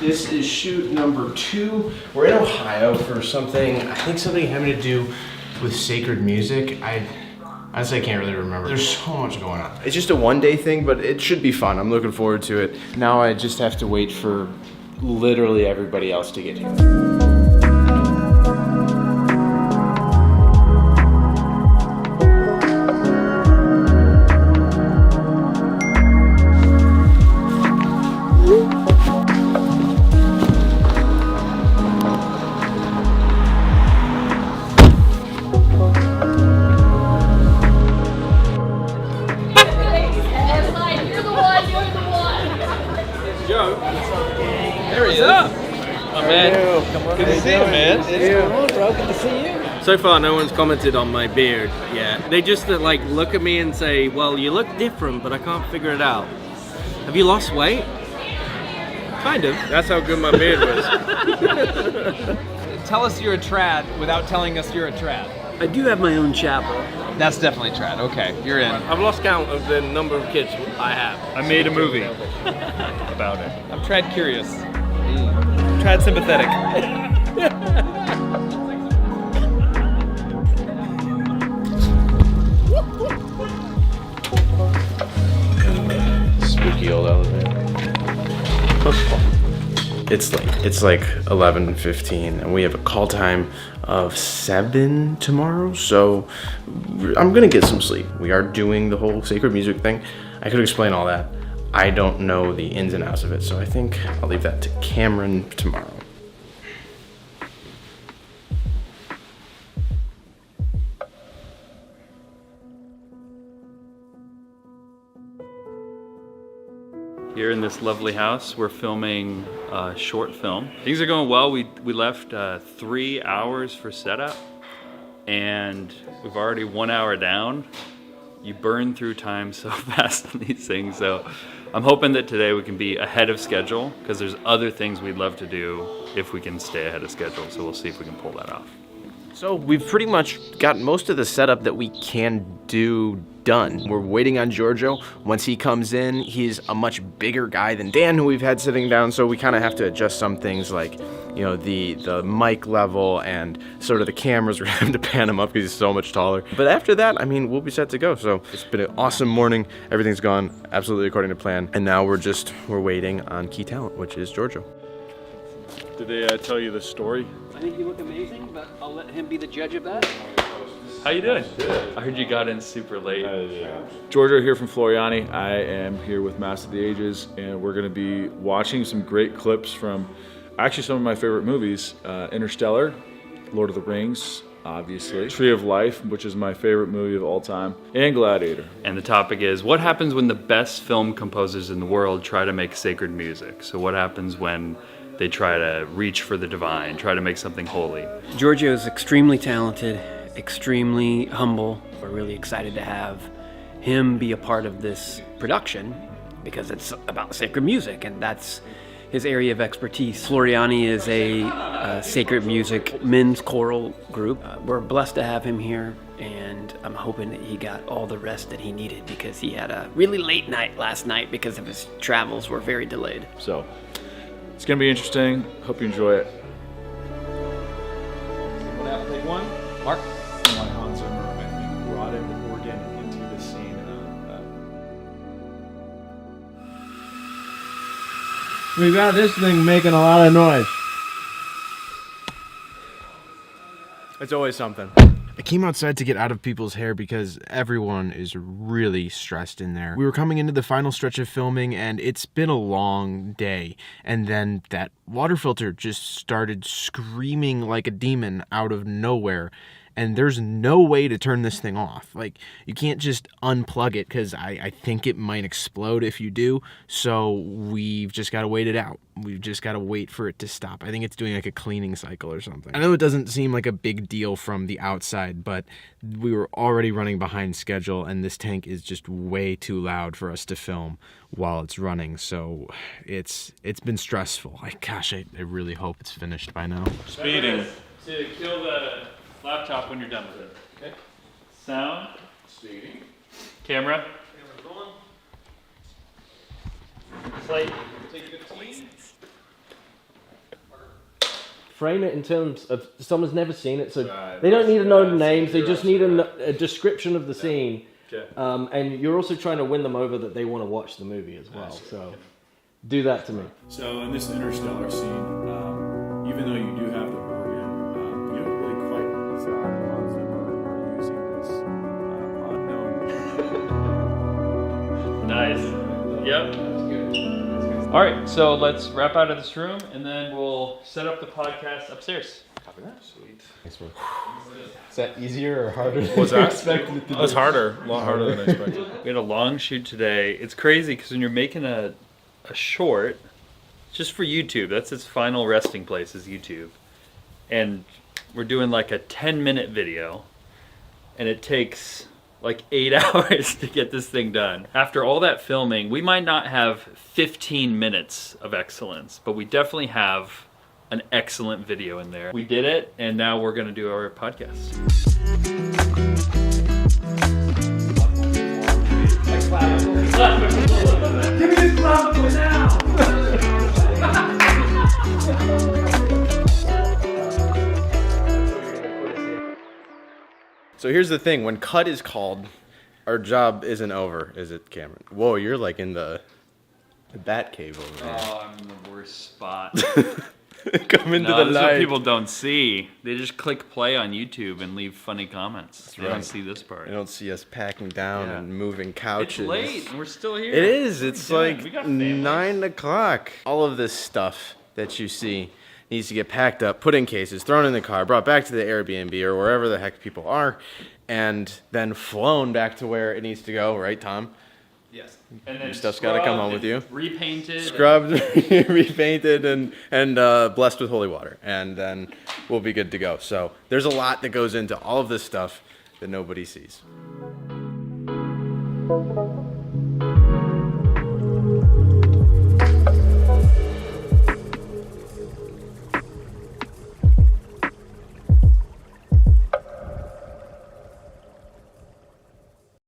This is shoot number 2. We're in Ohio for something, I think something having to do with sacred music. I honestly can't really remember. There's so much going on. It's just a one-day thing, but it should be fun. I'm looking forward to it. Now I just have to wait for literally everybody else to get here. Good to see you, man. Bro. Good to see you. So far, no one's commented on my beard yet. They just like look at me and say, "Well, you look different, but I can't figure it out." Have you lost weight? Kind of. That's how good my beard was. Tell us you're a trad without telling us you're a trad. I do have my own chapel. That's definitely trad. Okay, you're in. I've lost count of the number of kids I have. I made a movie about it. I'm trad curious. Trad sympathetic. Spooky old elevator. It's late. It's like 11:15 and we have a call time of 7 tomorrow, so I'm gonna get some sleep. We are doing the whole sacred music thing. I could explain all that. I don't know the ins and outs of it, so I think I'll leave that to Cameron tomorrow. Here in this lovely house, we're filming a short film. Things are going well. We left 3 hours for setup, and we've already 1 hour down. You burn through time so fast on these things, so I'm hoping that today we can be ahead of schedule, because there's other things we'd love to do if we can stay ahead of schedule, so we'll see if we can pull that off. So we've pretty much got most of the setup that we can do done. We're waiting on Giorgio. Once he comes in, he's a much bigger guy than Dan, who we've had sitting down, so we kind of have to adjust some things like, you know, the mic level and sort of the cameras. We're gonna have to pan him up because he's so much taller. But after that, I mean, we'll be set to go. So it's been an awesome morning. Everything's gone absolutely according to plan. And now we're waiting on key talent, which is Giorgio. Did they tell you the story? I think you look amazing, but I'll let him be the judge of that. How you doing? Good. I heard you got in super late. Giorgio here from Floriani. I am here with Master of the Ages, and we're going to be watching some great clips from actually some of my favorite movies. Interstellar, Lord of the Rings, obviously, Tree of Life, which is my favorite movie of all time, and Gladiator. And the topic is, what happens when the best film composers in the world try to make sacred music? So what happens when they try to reach for the divine, try to make something holy? Giorgio is extremely talented, extremely humble. We're really excited to have him be a part of this production because it's about sacred music, and that's his area of expertise. Floriani is a sacred music men's choral group. We're blessed to have him here, and I'm hoping that he got all the rest that he needed because he had a really late night last night because of his travels were very delayed. So it's going to be interesting. Hope you enjoy it. Take one. Mark. Hans Zimmer, I think, brought in the organ into the scene. We got this thing making a lot of noise. It's always something. I came outside to get out of people's hair because everyone is really stressed in there. We were coming into the final stretch of filming and it's been a long day. And then that water filter just started screaming like a demon out of nowhere. And there's no way to turn this thing off. Like, you can't just unplug it because I think it might explode if you do. So we've just got to wait it out. We've just got to wait for it to stop. I think it's doing like a cleaning cycle or something. I know it doesn't seem like a big deal from the outside, but we were already running behind schedule and this tank is just way too loud for us to film while it's running. So it's been stressful. Gosh, I really hope it's finished by now. Speeding. To kill the laptop when you're done with it. Okay. Sound. Speeding. Camera. Slate. Take 15. frame it in terms of someone's never seen it, so Right. they don't need to know the Yeah, names. They you're just need a description of the scene. Okay. And you're also trying to win them over that they want to watch the movie as well. So do that to me. So in this interstellar scene, even though you do have the organ, you don't really quite use that concept or using this unknown. Nice. Yep. All right, so let's wrap out of this room, and then we'll set up the podcast upstairs. Sweet. Is that easier or harder? What's that? That's harder. A lot harder than I expected. We had a long shoot today. It's crazy because when you're making a short, just for YouTube, that's its final resting place is YouTube. And we're doing like a 10-minute video, and it takes like 8 hours to get this thing done. After all that filming, we might not have 15 minutes of excellence, but we definitely have an excellent video in there. We did it, and now we're gonna do our podcast. Give me this clavicle now! So here's the thing: when cut is called, our job isn't over, is it, Cameron? Whoa, you're like in the bat cave over there. Oh, I'm in the worst spot. Come into No, the this is light. what people don't see. They just click play on YouTube and leave funny comments. They don't right. see this part. You don't see us packing down Yeah. and moving It's couches. late and we're still here. It is. What are It's we doing? like We got families. 9 o'clock. All of this stuff that you see needs to get packed up, put in cases, thrown in the car, brought back to the Airbnb or wherever the heck people are, and then flown back to where it needs to go, right, Tom? Yes. And then Your stuff's gotta come home with you. Repainted. Scrubbed, repainted, and blessed with holy water. And then we'll be good to go. So there's a lot that goes into all of this stuff that nobody sees.